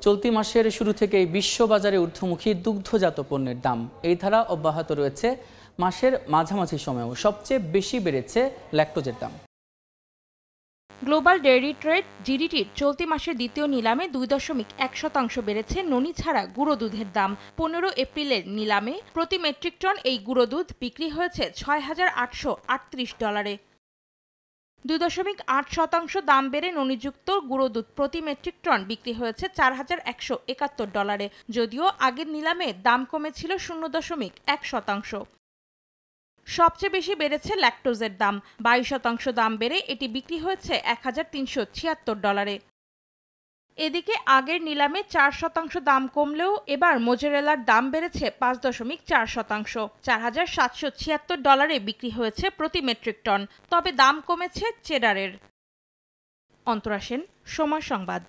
চলতি মাসের শুরু থেকেই বিশ্ববাজারে ঊর্ধ্বমুখী দুগ্ধজাত পণ্যের দাম এই ধারা অব্যাহত রয়েছে। মাসের মাঝামাঝি সময়েও সবচেয়ে বেশি বেড়েছে ল্যাকটোজের দাম। গ্লোবাল ডেইরি ট্রেড জিডিটির চলতি মাসের দ্বিতীয় নিলামে 2.1% বেড়েছে ননি ছাড়া গুঁড়ো দুধের দাম। 15 এপ্রিলের নিলামে প্রতি মেট্রিক টন এই গুঁড়ো দুধ বিক্রি হয়েছে $6,838। 2.8% দাম বেড়ে ননিযুক্ত গুঁড়ো দুধ প্রতি মেট্রিক টন বিক্রি হয়েছে $4,171। যদিও আগের নিলামে দাম কমেছিল 0.1%। সবচেয়ে বেশি বেড়েছে ল্যাকটোজের দাম। 22% দাম বেড়ে এটি বিক্রি হয়েছে $1,376। এদিকে আগের নিলামে 4% দাম কমলেও এবার মোজারেলার দাম বেড়েছে 5.4%। $4,776 বিক্রি হয়েছে প্রতি মেট্রিক টন। তবে দাম কমেছে চেডারের। অন্তরা সেন, সময় সংবাদ।